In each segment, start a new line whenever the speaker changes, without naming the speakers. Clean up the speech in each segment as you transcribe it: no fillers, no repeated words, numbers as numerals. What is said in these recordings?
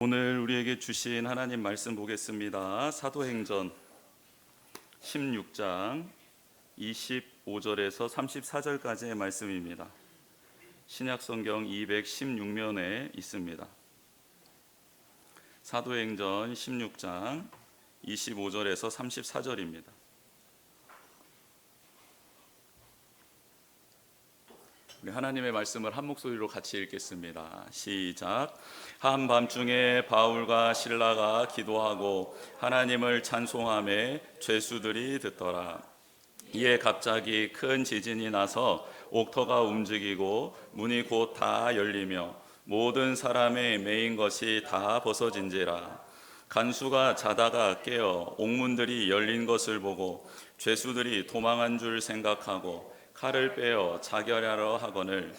오늘 우리에게 주신 하나님 말씀 보겠습니다. 사도행전 16장 25절에서 34절까지의 말씀입니다. 신약성경 216면에 있습니다. 사도행전 16장 25절에서 34절입니다. 우리 하나님의 말씀을 한 목소리로 같이 읽겠습니다. 시작. 한밤중에 바울과 실라가 기도하고 하나님을 찬송하며 죄수들이 듣더라. 이에 갑자기 큰 지진이 나서 옥터가 움직이고 문이 곧 다 열리며 모든 사람의 매인 것이 다 벗어진지라. 간수가 자다가 깨어 옥문들이 열린 것을 보고 죄수들이 도망한 줄 생각하고 칼을 빼어 자결하려 하거늘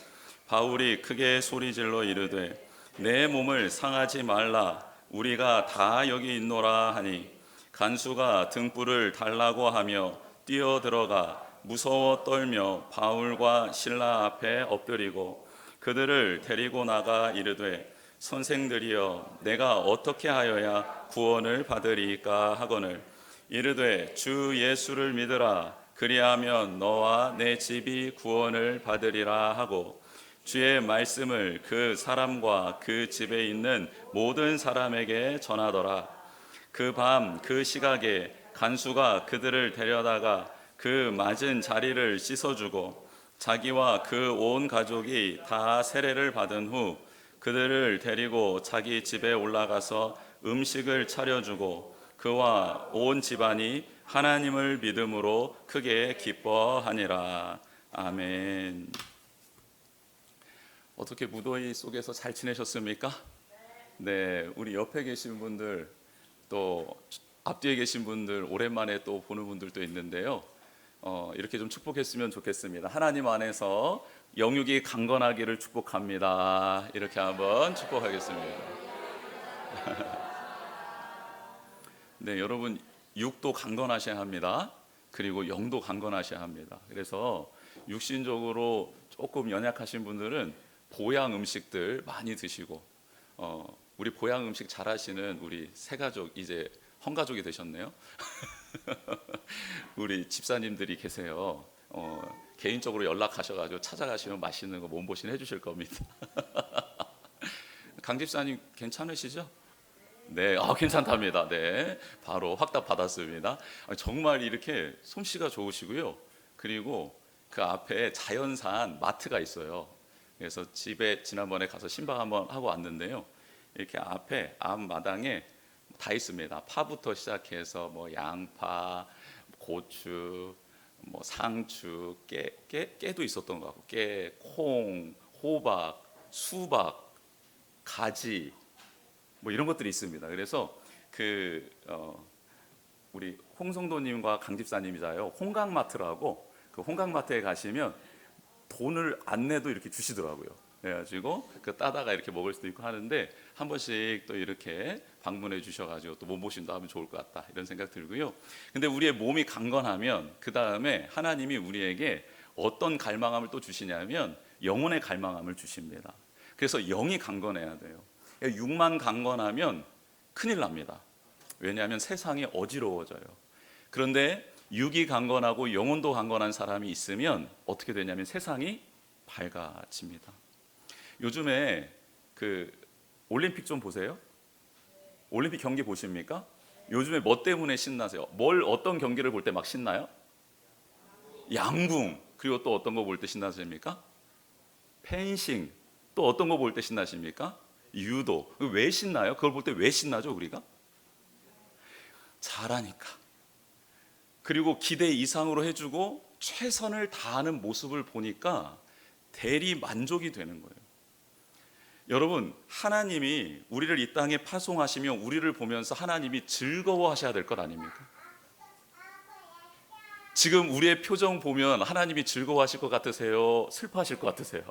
바울이 크게 소리질러 이르되 내 몸을 상하지 말라, 우리가 다 여기 있노라 하니 간수가 등불을 달라고 하며 뛰어들어가 무서워 떨며 바울과 실라 앞에 엎드리고 그들을 데리고 나가 이르되 선생들이여 내가 어떻게 하여야 구원을 받으리까 하거늘 이르되 주 예수를 믿으라, 그리하면 너와 내 집이 구원을 받으리라 하고 주의 말씀을 그 사람과 그 집에 있는 모든 사람에게 전하더라. 그 밤 그 시각에 간수가 그들을 데려다가 그 맞은 자리를 씻어주고 자기와 그 온 가족이 다 세례를 받은 후 그들을 데리고 자기 집에 올라가서 음식을 차려주고 그와 온 집안이 하나님을 믿음으로 크게 기뻐하니라. 아멘. 어떻게 무더위 속에서 잘 지내셨습니까? 네, 우리 옆에 계신 분들 또 앞뒤에 계신 분들 오랜만에 또 보는 분들도 있는데요. 이렇게 좀 축복했으면 좋겠습니다. 하나님 안에서 영육이 강건하기를 축복합니다. 이렇게 한번 축복하겠습니다. 네, 여러분 육도 강건하셔야 합니다. 그리고 영도 강건하셔야 합니다. 그래서 육신적으로 조금 연약하신 분들은 보양 음식들 많이 드시고 우리 보양 음식 잘하시는 우리 세 가족 이제 헌가족이 되셨네요. 우리 집사님들이 계세요. 개인적으로 연락하셔가지고 찾아가시면 맛있는 거 몸보신 해주실 겁니다. 강 집사님 괜찮으시죠? 네, 괜찮답니다. 네, 바로 확답 받았습니다. 정말 이렇게 솜씨가 좋으시고요. 그리고 그 앞에 자연산 마트가 있어요. 그래서 집에 지난번에 가서 신방 한번 하고 왔는데요. 이렇게 앞에 앞마당에 다 있습니다. 파부터 시작해서 뭐 양파, 고추, 뭐 상추, 깨도 있었던 것 같고, 깨, 콩, 호박, 수박, 가지. 뭐 이런 것들이 있습니다. 그래서 우리 홍성도님과 강집사님이자요 홍강마트라고 그 홍강마트에 가시면 돈을 안 내도 이렇게 주시더라고요. 그래가지고 그 따다가 이렇게 먹을 수도 있고 하는데 한 번씩 또 이렇게 방문해 주셔가지고 또 몸보신도 하면 좋을 것 같다 이런 생각 들고요. 근데 우리의 몸이 강건하면 그 다음에 하나님이 우리에게 어떤 갈망함을 또 주시냐면 영혼의 갈망함을 주십니다. 그래서 영이 강건해야 돼요. 육만 강건하면 큰일 납니다. 왜냐하면 세상이 어지러워져요. 그런데 육이 강건하고 영혼도 강건한 사람이 있으면 어떻게 되냐면 세상이 밝아집니다. 요즘에 그 올림픽 좀 보세요. 올림픽 경기 보십니까? 요즘에 뭐 때문에 신나세요? 어떤 경기를 볼 때 막 신나요? 양궁. 그리고 또 어떤 거 볼 때 신나십니까? 펜싱. 또 어떤 거 볼 때 신나십니까? 유도. 왜 신나요? 그걸 볼 때 왜 신나죠 우리가? 잘하니까. 그리고 기대 이상으로 해주고 최선을 다하는 모습을 보니까 대리 만족이 되는 거예요. 여러분, 하나님이 우리를 이 땅에 파송하시며 우리를 보면서 하나님이 즐거워하셔야 될 것 아닙니까? 지금 우리의 표정 보면 하나님이 즐거워하실 것 같으세요? 슬퍼하실 것 같으세요?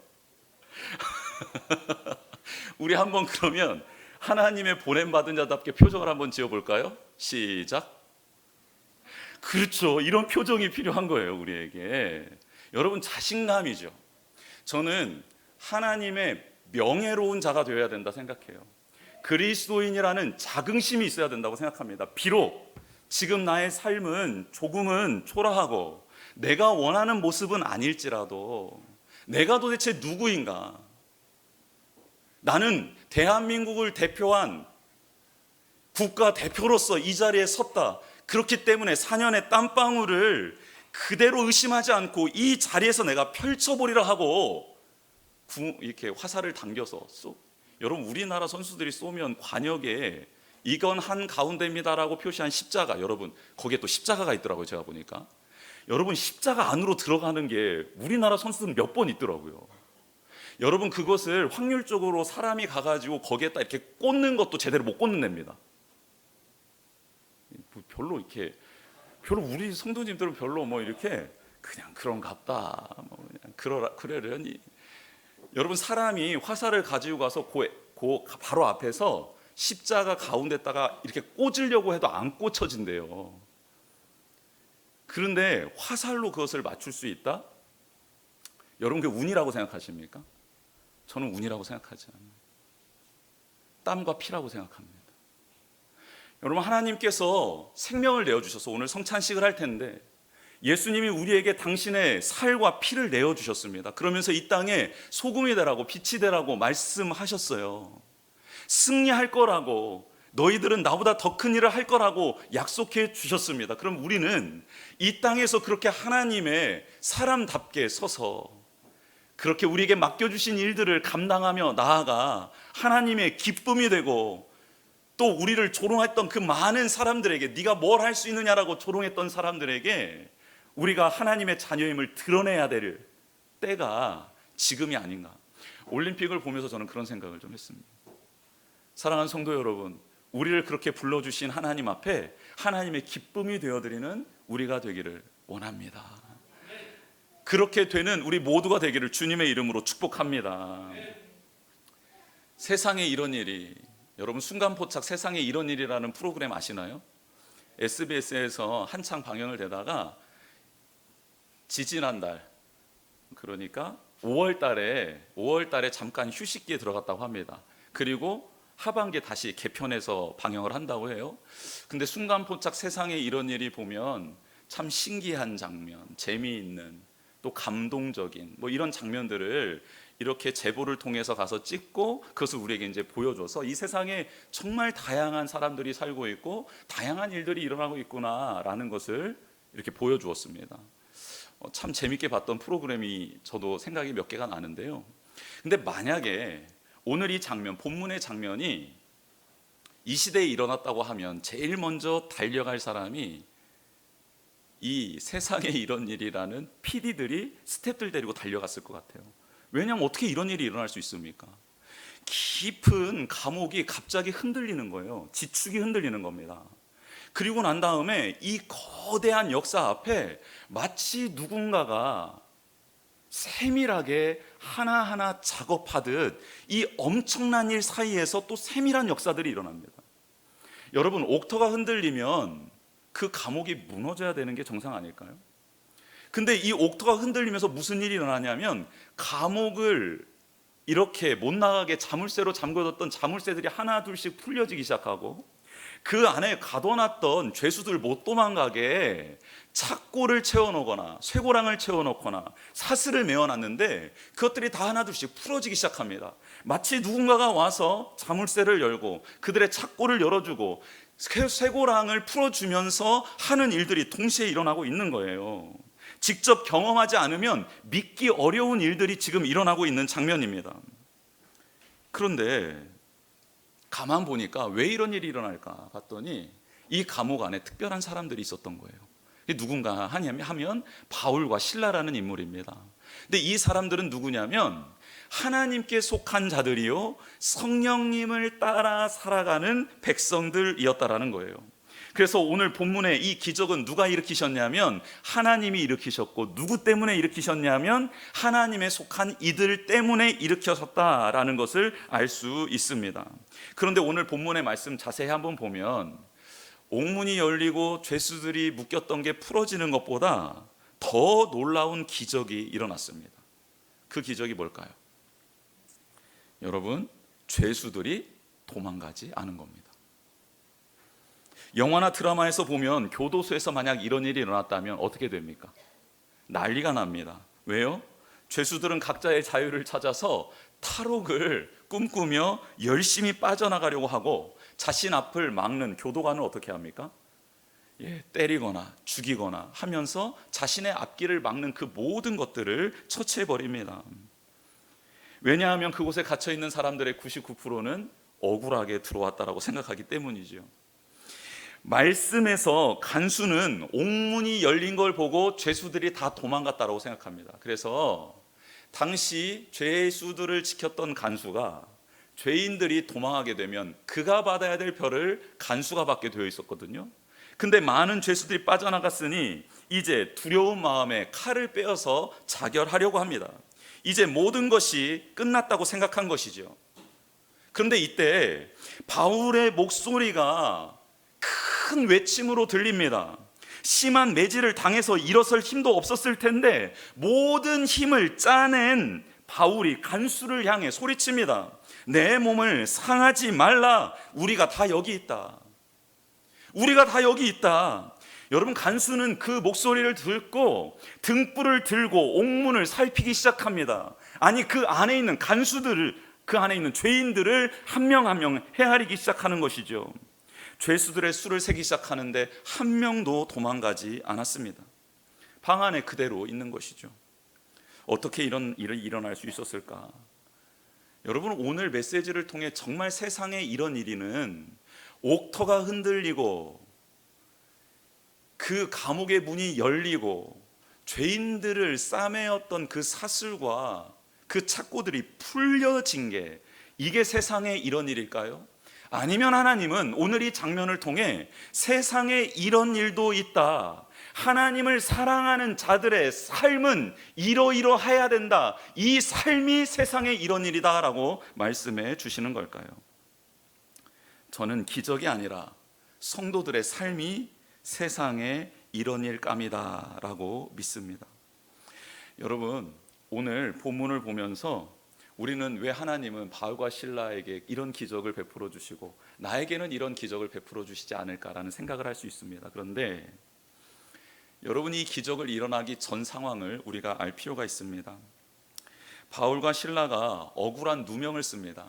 우리 한번 그러면 하나님의 보냄받은 자답게 표정을 한번 지어볼까요? 시작. 그렇죠. 이런 표정이 필요한 거예요 우리에게. 여러분, 자신감이죠. 저는 하나님의 명예로운 자가 되어야 된다 생각해요. 그리스도인이라는 자긍심이 있어야 된다고 생각합니다. 비록 지금 나의 삶은 조금은 초라하고 내가 원하는 모습은 아닐지라도 내가 도대체 누구인가? 나는 대한민국을 대표한 국가 대표로서 이 자리에 섰다. 그렇기 때문에 4년의 땀방울을 그대로 의심하지 않고 이 자리에서 내가 펼쳐보리라 하고 이렇게 화살을 당겨서 여러분, 우리나라 선수들이 쏘면 관역에 이건 한 가운데입니다라고 표시한 십자가, 여러분 거기에 또 십자가가 있더라고요. 제가 보니까 여러분, 십자가 안으로 들어가는 게 우리나라 선수들은 몇 번 있더라고요. 여러분, 그것을 확률적으로 사람이 가가지고 거기에다 이렇게 꽂는 것도 제대로 못 꽂는 데입니다. 별로 우리 성도님들은 별로 뭐 이렇게 그냥 그런갑다, 뭐 그냥 그러려니. 여러분, 사람이 화살을 가지고 가서 바로 앞에서 십자가 가운데다가 이렇게 꽂으려고 해도 안 꽂혀진대요. 그런데 화살로 그것을 맞출 수 있다? 여러분, 그게 운이라고 생각하십니까? 저는 운이라고 생각하지 않아요. 땀과 피라고 생각합니다. 여러분, 하나님께서 생명을 내어주셔서 오늘 성찬식을 할 텐데 예수님이 우리에게 당신의 살과 피를 내어주셨습니다. 그러면서 이 땅에 소금이 되라고 빛이 되라고 말씀하셨어요. 승리할 거라고, 너희들은 나보다 더 큰 일을 할 거라고 약속해 주셨습니다. 그럼 우리는 이 땅에서 그렇게 하나님의 사람답게 서서 그렇게 우리에게 맡겨주신 일들을 감당하며 나아가 하나님의 기쁨이 되고, 또 우리를 조롱했던 그 많은 사람들에게, 네가 뭘 할 수 있느냐라고 조롱했던 사람들에게 우리가 하나님의 자녀임을 드러내야 될 때가 지금이 아닌가. 올림픽을 보면서 저는 그런 생각을 좀 했습니다. 사랑하는 성도 여러분, 우리를 그렇게 불러주신 하나님 앞에 하나님의 기쁨이 되어드리는 우리가 되기를 원합니다. 그렇게 되는 우리 모두가 되기를 주님의 이름으로 축복합니다. 세상에 이런 일이, 여러분 순간포착 세상에 이런 일이라는 프로그램 아시나요? SBS에서 한창 방영을 되다가 지지난달, 그러니까 5월 달에 잠깐 휴식기에 들어갔다고 합니다. 그리고 하반기에 다시 개편해서 방영을 한다고 해요. 근데 순간포착 세상에 이런 일이 보면 참 신기한 장면, 재미있는, 또 감동적인 뭐 이런 장면들을 이렇게 제보를 통해서 가서 찍고 그것을 우리에게 이제 보여줘서 이 세상에 정말 다양한 사람들이 살고 있고 다양한 일들이 일어나고 있구나라는 것을 이렇게 보여주었습니다. 참 재밌게 봤던 프로그램이 저도 생각이 몇 개가 나는데요. 근데 만약에 오늘 이 장면, 본문의 장면이 이 시대에 일어났다고 하면 제일 먼저 달려갈 사람이 이 세상에 이런 일이라는 PD들이 스태프들 데리고 달려갔을 것 같아요. 왜냐하면 어떻게 이런 일이 일어날 수 있습니까? 깊은 감옥이 갑자기 흔들리는 거예요. 지축이 흔들리는 겁니다. 그리고 난 다음에 이 거대한 역사 앞에 마치 누군가가 세밀하게 하나하나 작업하듯 이 엄청난 일 사이에서 또 세밀한 역사들이 일어납니다. 여러분, 옥터가 흔들리면 그 감옥이 무너져야 되는 게 정상 아닐까요? 근데 이 옥터가 흔들리면서 무슨 일이 일어나냐면 감옥을 이렇게 못 나가게 자물쇠로 잠궈뒀던 자물쇠들이 하나 둘씩 풀려지기 시작하고, 그 안에 가둬놨던 죄수들 못 도망가게 착고를 채워놓거나 쇠고랑을 채워놓거나 사슬을 메어놨는데 그것들이 다 하나 둘씩 풀어지기 시작합니다. 마치 누군가가 와서 자물쇠를 열고 그들의 착고를 열어주고 쇠고랑을 풀어주면서 하는 일들이 동시에 일어나고 있는 거예요. 직접 경험하지 않으면 믿기 어려운 일들이 지금 일어나고 있는 장면입니다. 그런데 가만 보니까 왜 이런 일이 일어날까 봤더니 이 감옥 안에 특별한 사람들이 있었던 거예요. 누군가 하면 바울과 실라라는 인물입니다. 근데 이 사람들은 누구냐면 하나님께 속한 자들이요 성령님을 따라 살아가는 백성들이었다라는 거예요. 그래서 오늘 본문에 이 기적은 누가 일으키셨냐면 하나님이 일으키셨고, 누구 때문에 일으키셨냐면 하나님에 속한 이들 때문에 일으키셨다라는 것을 알 수 있습니다. 그런데 오늘 본문의 말씀 자세히 한번 보면 옥문이 열리고 죄수들이 묶였던 게 풀어지는 것보다 더 놀라운 기적이 일어났습니다. 그 기적이 뭘까요? 여러분, 죄수들이 도망가지 않은 겁니다. 영화나 드라마에서 보면 교도소에서 만약 이런 일이 일어났다면 어떻게 됩니까? 난리가 납니다. 왜요? 죄수들은 각자의 자유를 찾아서 탈옥을 꿈꾸며 열심히 빠져나가려고 하고, 자신 앞을 막는 교도관을 어떻게 합니까? 때리거나 죽이거나 하면서 자신의 앞길을 막는 그 모든 것들을 처치해버립니다. 왜냐하면 그곳에 갇혀있는 사람들의 99%는 억울하게 들어왔다라고 생각하기 때문이죠. 말씀에서 간수는 옥문이 열린 걸 보고 죄수들이 다 도망갔다라고 생각합니다. 그래서 당시 죄수들을 지켰던 간수가 죄인들이 도망하게 되면 그가 받아야 될 벌을 간수가 받게 되어 있었거든요. 근데 많은 죄수들이 빠져나갔으니 이제 두려운 마음에 칼을 빼어서 자결하려고 합니다. 이제 모든 것이 끝났다고 생각한 것이죠. 그런데 이때 바울의 목소리가 큰 외침으로 들립니다. 심한 매질을 당해서 일어설 힘도 없었을 텐데 모든 힘을 짜낸 바울이 간수를 향해 소리칩니다. 내 몸을 상하지 말라. 우리가 다 여기 있다. 우리가 다 여기 있다. 여러분, 간수는 그 목소리를 듣고 등불을 들고 옥문을 살피기 시작합니다. 아니, 그 안에 있는 간수들을, 그 안에 있는 죄인들을 한 명 한 명 헤아리기 시작하는 것이죠. 죄수들의 수를 세기 시작하는데 한 명도 도망가지 않았습니다. 방 안에 그대로 있는 것이죠. 어떻게 이런 일이 일어날 수 있었을까? 여러분, 오늘 메시지를 통해 정말 세상에 이런 일이는 옥터가 흔들리고 그 감옥의 문이 열리고 죄인들을 싸매었던 그 사슬과 그 착고들이 풀려진 게, 이게 세상에 이런 일일까요? 아니면 하나님은 오늘 이 장면을 통해 세상에 이런 일도 있다, 하나님을 사랑하는 자들의 삶은 이러이러해야 된다, 이 삶이 세상에 이런 일이다 라고 말씀해 주시는 걸까요? 저는 기적이 아니라 성도들의 삶이 세상에 이런 일감이다 라고 믿습니다. 여러분, 오늘 본문을 보면서 우리는 왜 하나님은 바울과 실라에게 이런 기적을 베풀어 주시고 나에게는 이런 기적을 베풀어 주시지 않을까라는 생각을 할 수 있습니다. 그런데 여러분, 이 기적을 일어나기 전 상황을 우리가 알 필요가 있습니다. 바울과 실라가 억울한 누명을 씁니다.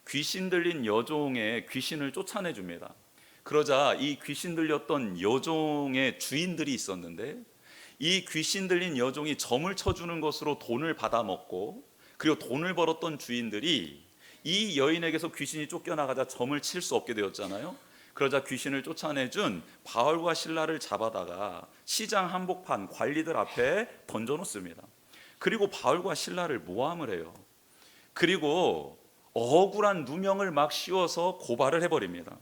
귀신 들린 여종의 귀신을 쫓아내줍니다. 그러자 이 귀신 들렸던 여종의 주인들이 있었는데, 이 귀신 들린 여종이 점을 쳐주는 것으로 돈을 받아먹고, 그리고 돈을 벌었던 주인들이 이 여인에게서 귀신이 쫓겨나가자 점을 칠 수 없게 되었잖아요. 그러자 귀신을 쫓아내준 바울과 실라를 잡아다가 시장 한복판 관리들 앞에 던져놓습니다. 그리고 바울과 실라를 모함을 해요. 그리고 억울한 누명을 막 씌워서 고발을 해버립니다.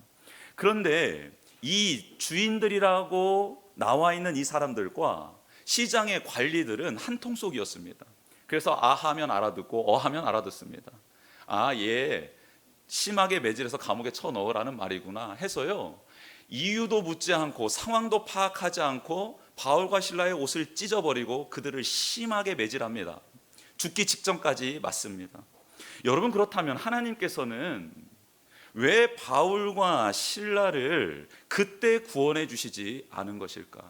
그런데 이 주인들이라고 나와 있는 이 사람들과 시장의 관리들은 한 통속이었습니다. 그래서 아 하면 알아듣고 어 하면 알아듣습니다. 아, 얘 심하게 매질해서 감옥에 쳐넣으라는 말이구나 해서요, 이유도 묻지 않고 상황도 파악하지 않고 바울과 실라의 옷을 찢어버리고 그들을 심하게 매질합니다. 죽기 직전까지 맞습니다. 여러분, 그렇다면 하나님께서는 왜 바울과 실라를 그때 구원해 주시지 않은 것일까?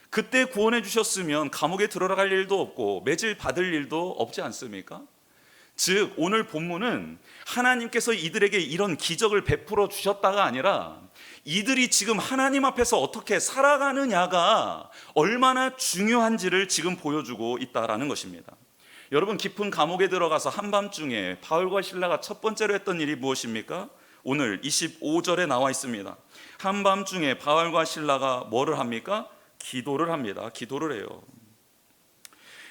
그때 구원해 주셨으면 감옥에 들어갈 일도 없고 매질 받을 일도 없지 않습니까? 즉, 오늘 본문은 하나님께서 이들에게 이런 기적을 베풀어 주셨다가 아니라 이들이 지금 하나님 앞에서 어떻게 살아가느냐가 얼마나 중요한지를 지금 보여주고 있다라는 것입니다. 여러분, 깊은 감옥에 들어가서 한밤중에 바울과 실라가 첫 번째로 했던 일이 무엇입니까? 오늘 25절에 나와 있습니다. 한밤중에 바울과 실라가 뭐를 합니까? 기도를 합니다. 기도를 해요.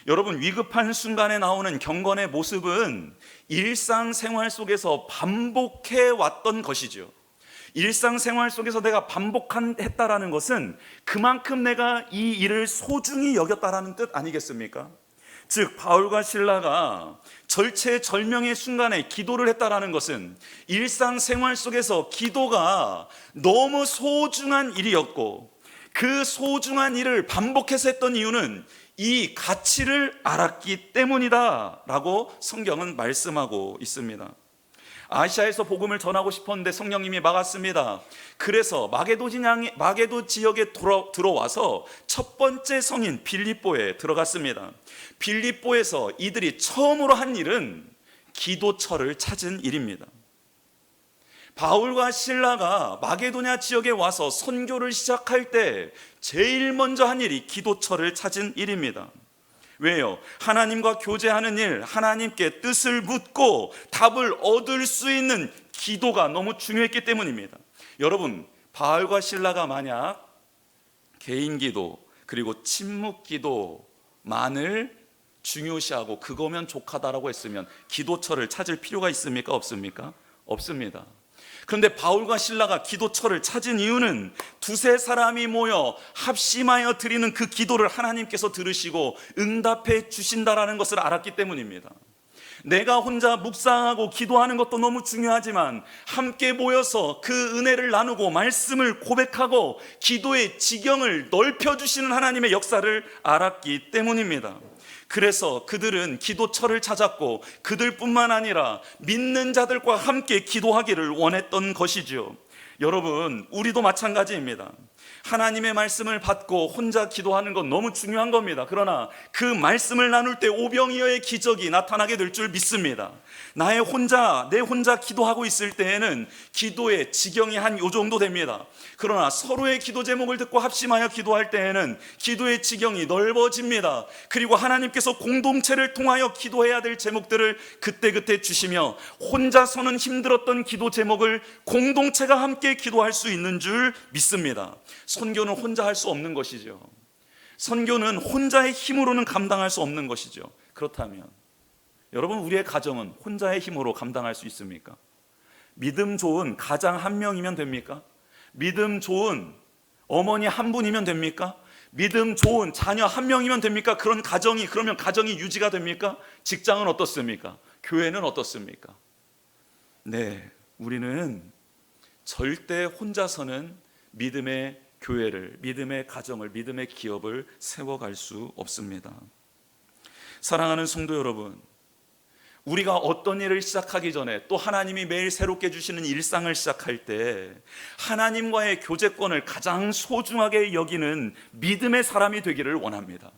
여러분, 위급한 순간에 나오는 경건의 모습은 일상생활 속에서 반복해 왔던 것이죠. 일상생활 속에서 내가 반복했다라는 것은 그만큼 내가 이 일을 소중히 여겼다라는 뜻 아니겠습니까? 즉, 바울과 실라가 절체절명의 순간에 기도를 했다라는 것은 일상생활 속에서 기도가 너무 소중한 일이었고, 그 소중한 일을 반복해서 했던 이유는 이 가치를 알았기 때문이다 라고 성경은 말씀하고 있습니다. 아시아에서 복음을 전하고 싶었는데 성령님이 막았습니다. 그래서 마게도 지역에 들어와서 첫 번째 성인 빌립보에 들어갔습니다. 빌립보에서 이들이 처음으로 한 일은 기도처를 찾은 일입니다. 바울과 실라가 마게도냐 지역에 와서 선교를 시작할 때 제일 먼저 한 일이 기도처를 찾은 일입니다. 왜요? 하나님과 교제하는 일, 하나님께 뜻을 묻고 답을 얻을 수 있는 기도가 너무 중요했기 때문입니다. 여러분, 바울과 실라가 만약 개인 기도 그리고 침묵 기도만을 중요시하고 그거면 족하다라고 했으면 기도처를 찾을 필요가 있습니까? 없습니까? 없습니다. 그런데 바울과 실라가 기도처를 찾은 이유는 두세 사람이 모여 합심하여 드리는 그 기도를 하나님께서 들으시고 응답해 주신다라는 것을 알았기 때문입니다. 내가 혼자 묵상하고 기도하는 것도 너무 중요하지만 함께 모여서 그 은혜를 나누고 말씀을 고백하고 기도의 지경을 넓혀주시는 하나님의 역사를 알았기 때문입니다. 그래서 그들은 기도처를 찾았고 그들뿐만 아니라 믿는 자들과 함께 기도하기를 원했던 것이죠. 여러분, 우리도 마찬가지입니다. 하나님의 말씀을 받고 혼자 기도하는 건 너무 중요한 겁니다. 그러나 그 말씀을 나눌 때 오병이어의 기적이 나타나게 될 줄 믿습니다. 내 혼자 기도하고 있을 때에는 기도의 지경이 한 요 정도 됩니다. 그러나 서로의 기도 제목을 듣고 합심하여 기도할 때에는 기도의 지경이 넓어집니다. 그리고 하나님께서 공동체를 통하여 기도해야 될 제목들을 그때그때 주시며 혼자서는 힘들었던 기도 제목을 공동체가 함께 기도할 수 있는 줄 믿습니다. 선교는 혼자 할 수 없는 것이죠. 선교는 혼자의 힘으로는 감당할 수 없는 것이죠. 그렇다면 여러분, 우리의 가정은 혼자의 힘으로 감당할 수 있습니까? 믿음 좋은 가장 한 명이면 됩니까? 믿음 좋은 어머니 한 분이면 됩니까? 믿음 좋은 자녀 한 명이면 됩니까? 그러면 가정이 유지가 됩니까? 직장은 어떻습니까? 교회는 어떻습니까? 네, 우리는 절대 혼자서는 믿음의 교회를, 믿음의 가정을, 믿음의 기업을 세워갈 수 없습니다. 사랑하는 성도 여러분, 우리가 어떤 일을 시작하기 전에 또 하나님이 매일 새롭게 주시는 일상을 시작할 때 하나님과의 교제권을 가장 소중하게 여기는 믿음의 사람이 되기를 원합니다.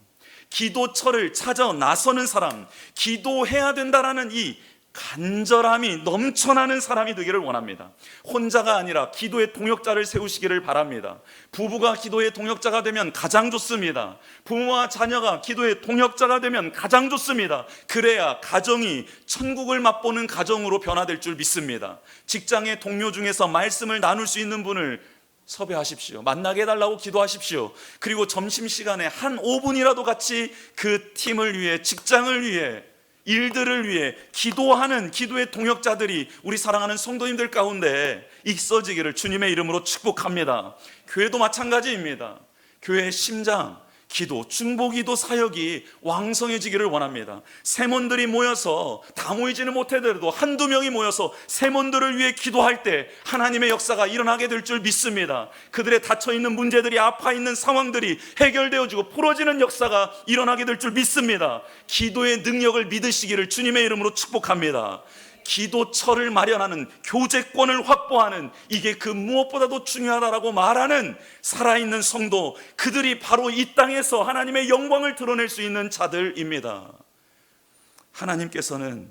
기도처를 찾아 나서는 사람, 기도해야 된다라는 이 간절함이 넘쳐나는 사람이 되기를 원합니다. 혼자가 아니라 기도의 동역자를 세우시기를 바랍니다. 부부가 기도의 동역자가 되면 가장 좋습니다. 부모와 자녀가 기도의 동역자가 되면 가장 좋습니다. 그래야 가정이 천국을 맛보는 가정으로 변화될 줄 믿습니다. 직장의 동료 중에서 말씀을 나눌 수 있는 분을 섭외하십시오. 만나게 해달라고 기도하십시오. 그리고 점심시간에 한 5분이라도 같이 그 팀을 위해, 직장을 위해, 일들을 위해 기도하는 기도의 동역자들이 우리 사랑하는 성도님들 가운데 있어지기를 주님의 이름으로 축복합니다. 교회도 마찬가지입니다. 교회의 심장, 기도, 중보기도 사역이 왕성해지기를 원합니다. 세몬들이 모여서 다 모이지는 못하더라도 한두 명이 모여서 세몬들을 위해 기도할 때 하나님의 역사가 일어나게 될 줄 믿습니다. 그들의 닫혀있는 문제들이, 아파있는 상황들이 해결되어지고 풀어지는 역사가 일어나게 될 줄 믿습니다. 기도의 능력을 믿으시기를 주님의 이름으로 축복합니다. 기도처를 마련하는, 교제권을 확보하는, 이게 그 무엇보다도 중요하다라고 말하는 살아있는 성도, 그들이 바로 이 땅에서 하나님의 영광을 드러낼 수 있는 자들입니다. 하나님께서는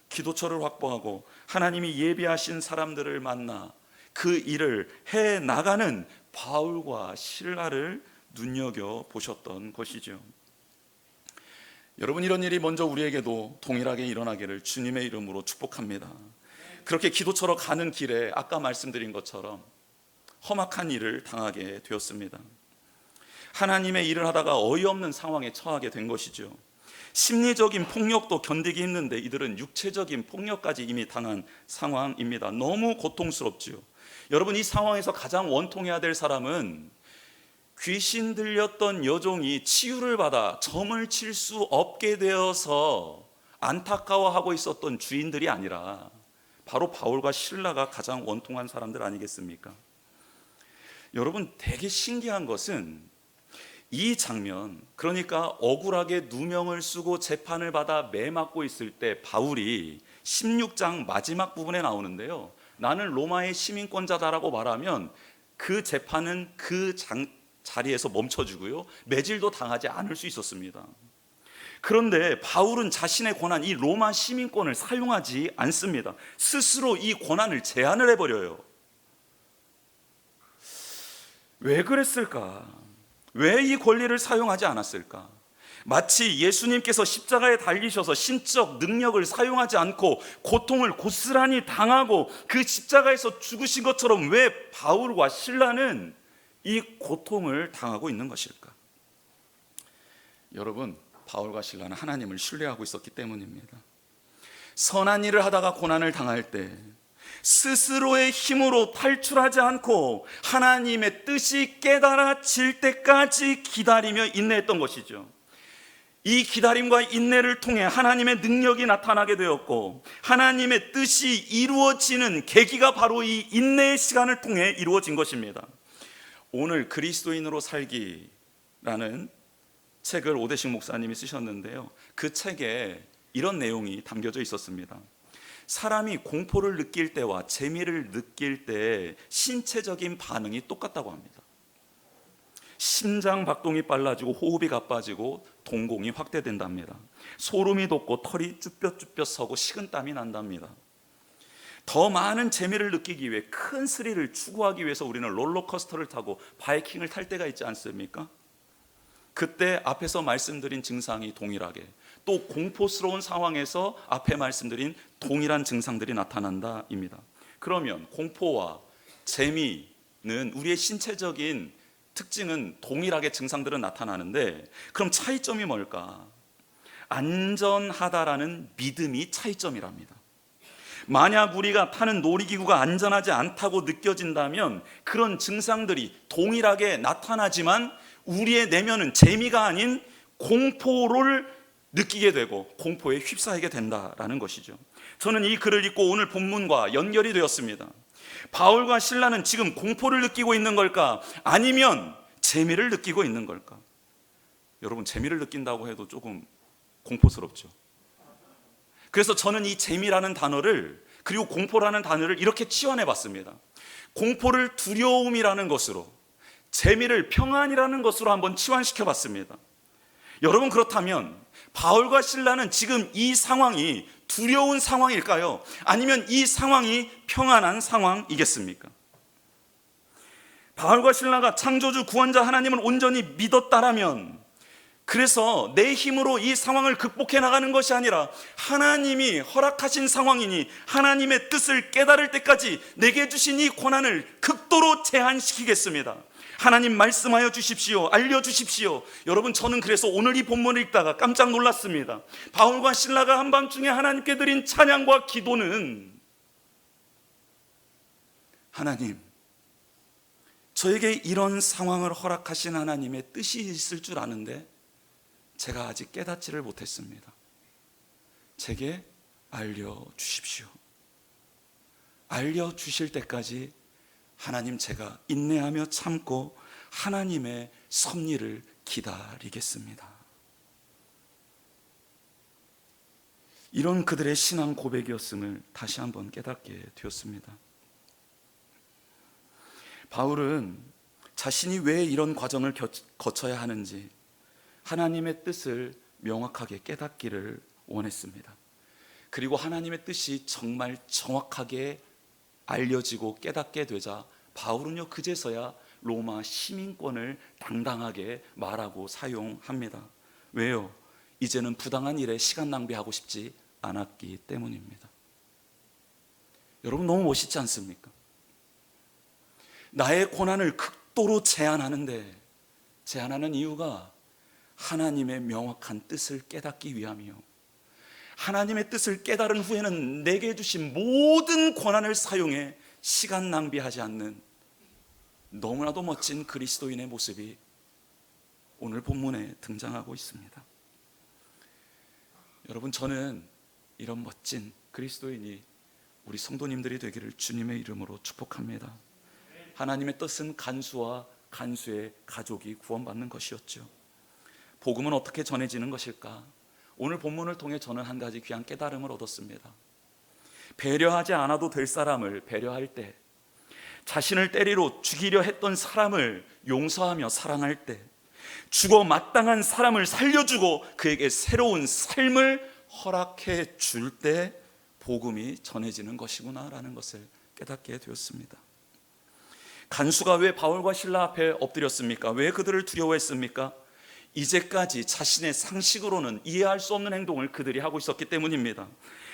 기도처를 확보하고 하나님이 예비하신 사람들을 만나 그 일을 해 나가는 바울과 실라를 눈여겨보셨던 것이죠. 여러분, 이런 일이 먼저 우리에게도 동일하게 일어나기를 주님의 이름으로 축복합니다. 그렇게 기도처로 가는 길에 아까 말씀드린 것처럼 험악한 일을 당하게 되었습니다. 하나님의 일을 하다가 어이없는 상황에 처하게 된 것이죠. 심리적인 폭력도 견디기 힘든데 이들은 육체적인 폭력까지 이미 당한 상황입니다. 너무 고통스럽지요. 여러분, 이 상황에서 가장 원통해야 될 사람은 귀신 들렸던 여종이 치유를 받아 점을 칠 수 없게 되어서 안타까워하고 있었던 주인들이 아니라 바로 바울과 실라가 가장 원통한 사람들 아니겠습니까? 여러분, 되게 신기한 것은 이 장면, 그러니까 억울하게 누명을 쓰고 재판을 받아 매맞고 있을 때 바울이 16장 마지막 부분에 나오는데요, 나는 로마의 시민권자다라고 말하면 그 재판은 그 자리에서 멈춰주고요, 매질도 당하지 않을 수 있었습니다. 그런데 바울은 자신의 권한, 이 로마 시민권을 사용하지 않습니다. 스스로 이 권한을 제한을 해버려요. 왜 그랬을까? 왜 이 권리를 사용하지 않았을까? 마치 예수님께서 십자가에 달리셔서 신적 능력을 사용하지 않고 고통을 고스란히 당하고 그 십자가에서 죽으신 것처럼 왜 바울과 실라는 이 고통을 당하고 있는 것일까? 여러분, 바울과 실라는 하나님을 신뢰하고 있었기 때문입니다. 선한 일을 하다가 고난을 당할 때 스스로의 힘으로 탈출하지 않고 하나님의 뜻이 깨달아질 때까지 기다리며 인내했던 것이죠. 이 기다림과 인내를 통해 하나님의 능력이 나타나게 되었고, 하나님의 뜻이 이루어지는 계기가 바로 이 인내의 시간을 통해 이루어진 것입니다. 오늘 그리스도인으로 살기라는 책을 오대식 목사님이 쓰셨는데요, 그 책에 이런 내용이 담겨져 있었습니다. 사람이 공포를 느낄 때와 재미를 느낄 때 신체적인 반응이 똑같다고 합니다. 심장 박동이 빨라지고 호흡이 가빠지고 동공이 확대된답니다. 소름이 돋고 털이 쭈뼛쭈뼛 서고 식은땀이 난답니다. 더 많은 재미를 느끼기 위해, 큰 스릴을 추구하기 위해서 우리는 롤러코스터를 타고 바이킹을 탈 때가 있지 않습니까? 그때 앞에서 말씀드린 증상이 동일하게, 또 공포스러운 상황에서 앞에 말씀드린 동일한 증상들이 나타난다입니다. 그러면 공포와 재미는, 우리의 신체적인 특징은 동일하게 증상들은 나타나는데, 그럼 차이점이 뭘까? 안전하다라는 믿음이 차이점이랍니다. 만약 우리가 타는 놀이기구가 안전하지 않다고 느껴진다면 그런 증상들이 동일하게 나타나지만 우리의 내면은 재미가 아닌 공포를 느끼게 되고 공포에 휩싸이게 된다라는 것이죠. 저는 이 글을 읽고 오늘 본문과 연결이 되었습니다. 바울과 실라는 지금 공포를 느끼고 있는 걸까? 아니면 재미를 느끼고 있는 걸까? 여러분, 재미를 느낀다고 해도 조금 공포스럽죠. 그래서 저는 이 재미라는 단어를, 그리고 공포라는 단어를 이렇게 치환해 봤습니다. 공포를 두려움이라는 것으로, 재미를 평안이라는 것으로 한번 치환시켜 봤습니다. 여러분, 그렇다면 바울과 실라는 지금 이 상황이 두려운 상황일까요? 아니면 이 상황이 평안한 상황이겠습니까? 바울과 실라가 창조주 구원자 하나님을 온전히 믿었다라면, 그래서 내 힘으로 이 상황을 극복해 나가는 것이 아니라 하나님이 허락하신 상황이니 하나님의 뜻을 깨달을 때까지 내게 주신 이 고난을 극도로 제한시키겠습니다. 하나님 말씀하여 주십시오. 알려주십시오. 여러분, 저는 그래서 오늘 이 본문을 읽다가 깜짝 놀랐습니다. 바울과 실라가 한밤중에 하나님께 드린 찬양과 기도는, 하나님, 저에게 이런 상황을 허락하신 하나님의 뜻이 있을 줄 아는데 제가 아직 깨닫지를 못했습니다. 제게 알려주십시오. 알려주실 때까지 하나님, 제가 인내하며 참고 하나님의 섭리를 기다리겠습니다. 이런 그들의 신앙 고백이었음을 다시 한번 깨닫게 되었습니다. 바울은 자신이 왜 이런 과정을 거쳐야 하는지 하나님의 뜻을 명확하게 깨닫기를 원했습니다. 그리고 하나님의 뜻이 정말 정확하게 알려지고 깨닫게 되자 바울은요, 그제서야 로마 시민권을 당당하게 말하고 사용합니다. 왜요? 이제는 부당한 일에 시간 낭비하고 싶지 않았기 때문입니다. 여러분, 너무 멋있지 않습니까? 나의 고난을 극도로 제한하는 이유가 하나님의 명확한 뜻을 깨닫기 위함이요, 하나님의 뜻을 깨달은 후에는 내게 주신 모든 권한을 사용해 시간 낭비하지 않는 너무나도 멋진 그리스도인의 모습이 오늘 본문에 등장하고 있습니다. 여러분, 저는 이런 멋진 그리스도인이 우리 성도님들이 되기를 주님의 이름으로 축복합니다. 하나님의 뜻은 간수와 간수의 가족이 구원받는 것이었죠. 복음은 어떻게 전해지는 것일까? 오늘 본문을 통해 저는 한 가지 귀한 깨달음을 얻었습니다. 배려하지 않아도 될 사람을 배려할 때, 자신을 때리러 죽이려 했던 사람을 용서하며 사랑할 때, 죽어 마땅한 사람을 살려주고 그에게 새로운 삶을 허락해 줄 때 복음이 전해지는 것이구나라는 것을 깨닫게 되었습니다. 간수가 왜 바울과 실라 앞에 엎드렸습니까? 왜 그들을 두려워했습니까? 이제까지 자신의 상식으로는 이해할 수 없는 행동을 그들이 하고 있었기 때문입니다.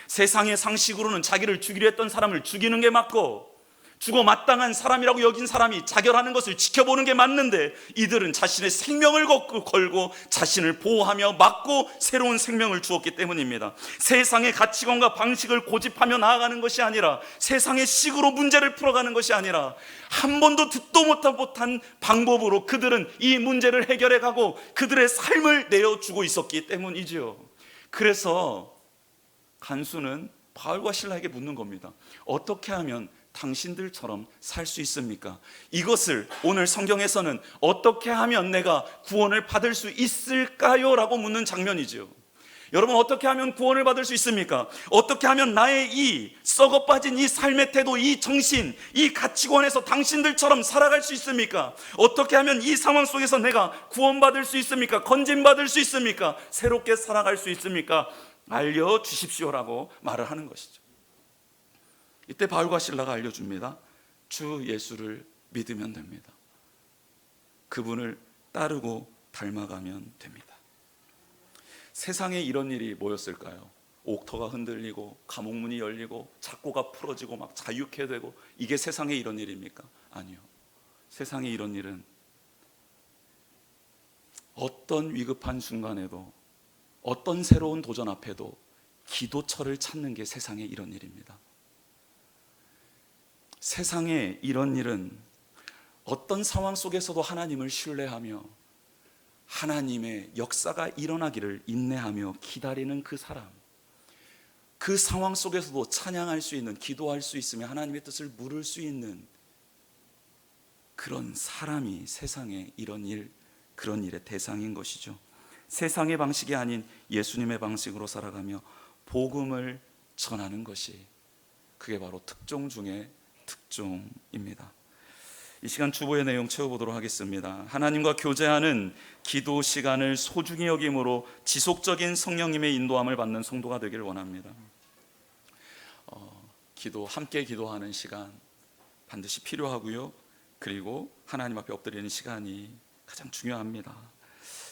세상의 상식으로는 자기를 죽이려 했던 사람을 죽이는 게 맞고, 죽어 마땅한 사람이라고 여긴 사람이 자결하는 것을 지켜보는 게 맞는데, 이들은 자신의 생명을 걸고 자신을 보호하며 막고 새로운 생명을 주었기 때문입니다. 세상의 가치관과 방식을 고집하며 나아가는 것이 아니라, 세상의 식으로 문제를 풀어가는 것이 아니라, 한 번도 듣도 못한 방법으로 그들은 이 문제를 해결해 가고 그들의 삶을 내어주고 있었기 때문이지요. 그래서 간수는 바울과 실라에게 묻는 겁니다. 어떻게 하면 당신들처럼 살 수 있습니까? 이것을 오늘 성경에서는 어떻게 하면 내가 구원을 받을 수 있을까요? 라고 묻는 장면이죠. 여러분, 어떻게 하면 구원을 받을 수 있습니까? 어떻게 하면 나의 이 썩어 빠진 이 삶의 태도, 이 정신, 이 가치관에서 당신들처럼 살아갈 수 있습니까? 어떻게 하면 이 상황 속에서 내가 구원받을 수 있습니까? 건진받을 수 있습니까? 새롭게 살아갈 수 있습니까? 알려주십시오라고 말을 하는 것이죠. 이때 바울과 실라가 알려줍니다. 주 예수를 믿으면 됩니다. 그분을 따르고 닮아가면 됩니다. 세상에 이런 일이 뭐였을까요? 옥터가 흔들리고 감옥문이 열리고 착고가 풀어지고 막 자유케 되고, 이게 세상에 이런 일입니까? 아니요. 세상에 이런 일은 어떤 위급한 순간에도, 어떤 새로운 도전 앞에도 기도처를 찾는 게 세상에 이런 일입니다. 세상에 이런 일은 어떤 상황 속에서도 하나님을 신뢰하며 하나님의 역사가 일어나기를 인내하며 기다리는 그 사람, 그 상황 속에서도 찬양할 수 있는, 기도할 수 있으며 하나님의 뜻을 물을 수 있는 그런 사람이 세상에 이런 일, 그런 일의 대상인 것이죠. 세상의 방식이 아닌 예수님의 방식으로 살아가며 복음을 전하는 것이, 그게 바로 특종 중에 특종입니다. 이 시간 주보의 내용 채워보도록 하겠습니다. 하나님과 교제하는 기도 시간을 소중히 여김으로 지속적인 성령님의 인도함을 받는 성도가 되기를 원합니다. 함께 기도하는 시간 반드시 필요하고요. 그리고 하나님 앞에 엎드리는 시간이 가장 중요합니다.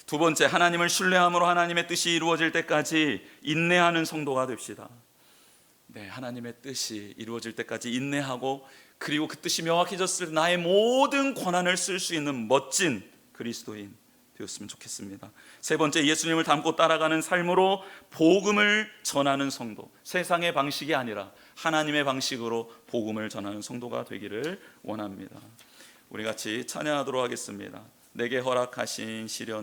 두 번째, 하나님을 신뢰함으로 하나님의 뜻이 이루어질 때까지 인내하는 성도가 됩시다. 네, 하나님의 뜻이 이루어질 때까지 인내하고, 그리고 그 뜻이 명확해졌을 때 나의 모든 권한을 쓸 수 있는 멋진 그리스도인 되었으면 좋겠습니다. 세 번째, 예수님을 닮고 따라가는 삶으로 복음을 전하는 성도, 세상의 방식이 아니라 하나님의 방식으로 복음을 전하는 성도가 되기를 원합니다. 우리 같이 찬양하도록 하겠습니다. 내게 허락하신 시련을